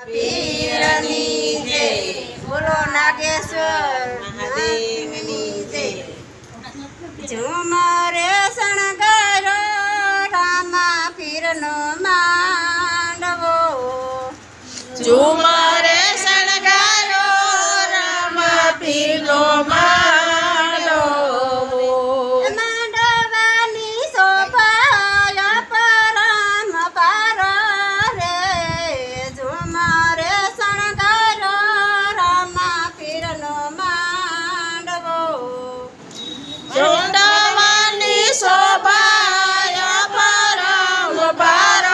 પીરની જય. બોલો નાગેશ્વર મહાદેવની જય. ઝુમરે શણગારો રામા પીરનો માંડવો. ઝુમરે શણગારો રામ પીરનો માંડવો. માંડવાની શોભાય પરમ પાર રે. ઝુમરે શણગારો રામા પીરનો માંડવો. ઝુંડવાની શોભાય પરમ પાર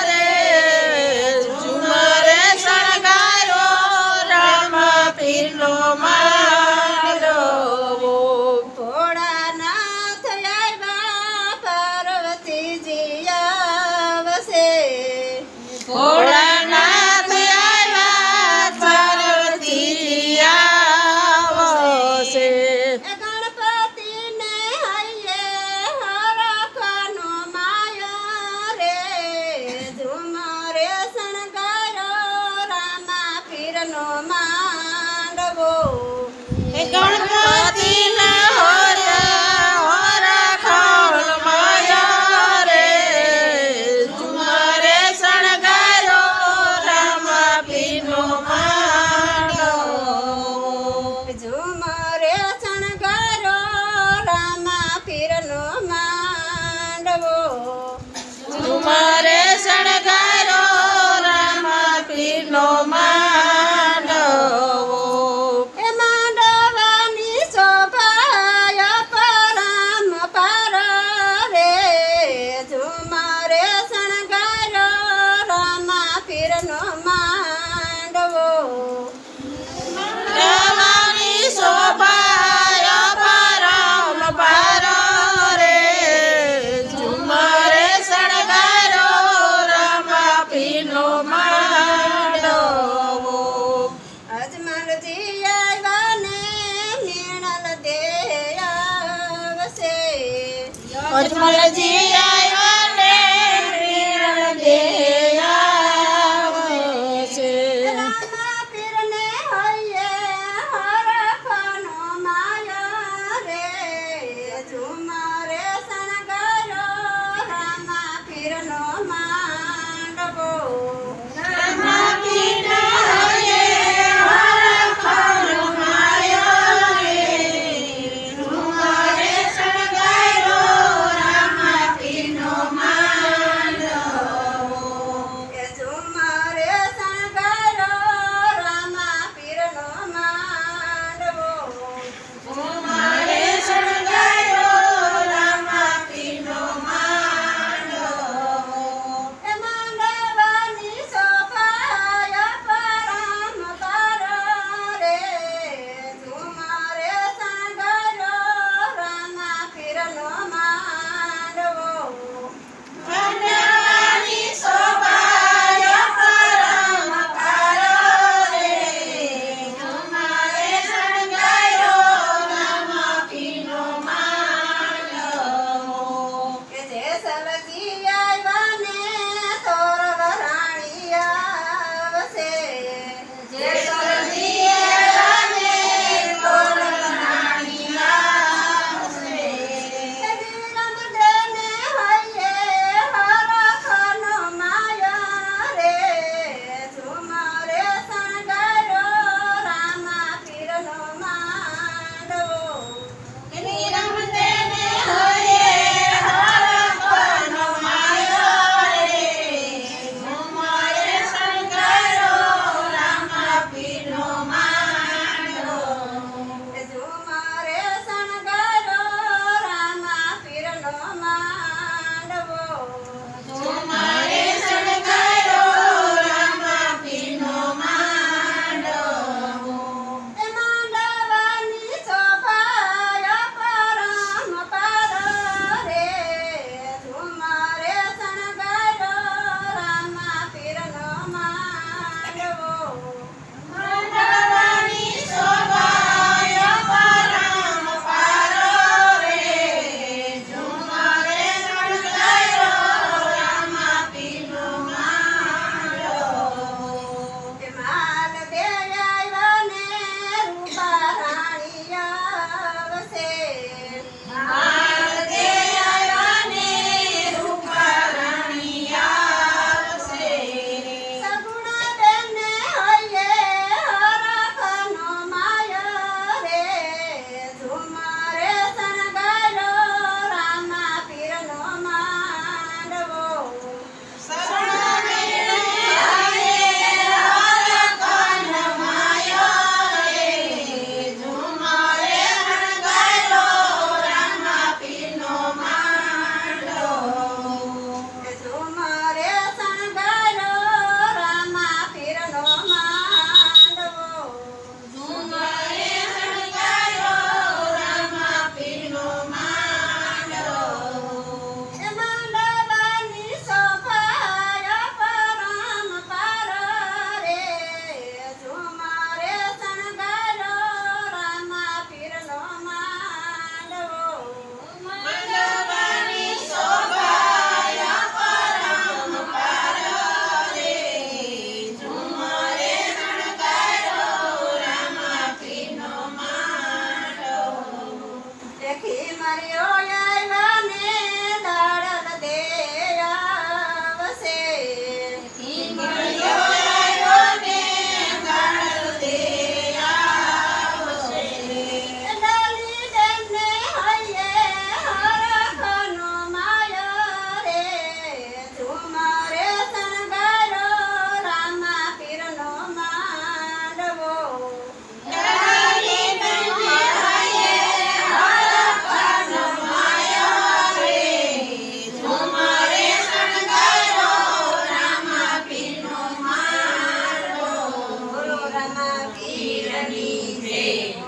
રે. ઝુમરે શણગારો રામ પીરનો માંડવો. ભોળાનાથ આવ્યા પાર્વતીજી આવશે. ભોળાનાથ આવ્યા પાર્વતીજી આવશે. ગણપતિને હૈયે હરખનો માયો રે. ઝુમરે શણગારો રામા પીરનો માંડવો. ગણપતિના હરખોલ માયા રે. ઝુમરે શણગારો રામ પીરનો માંડવો. ઝુમરે શણગારો રામા પીરનો માંડવો. ઝુમરે શણગારો રામ પીરનો માંડવો. એ માંડવાની શોભાય પરમ પાર રે. ઝુમરે શણગારો રામા પીરનો માંડવો. માંડવાની શોભાય પરમ પાર રે. ઝુમરે શણગારો રામ પીરનો માંડવો. અજમલજી આવ્યા ને મીણલ દે આવશે. અજમલજી આવ્યા ને મીણલ દે આવશે. રામા પીરને હૈયે હરખનો માયો રે. ઝુમરે શણગારો રામા પીરનો માંડવો. રામા પીરના હૈયે હરખનો માયો રે. ઝુમરે શણગારો રામ પીરનો પીરની જય.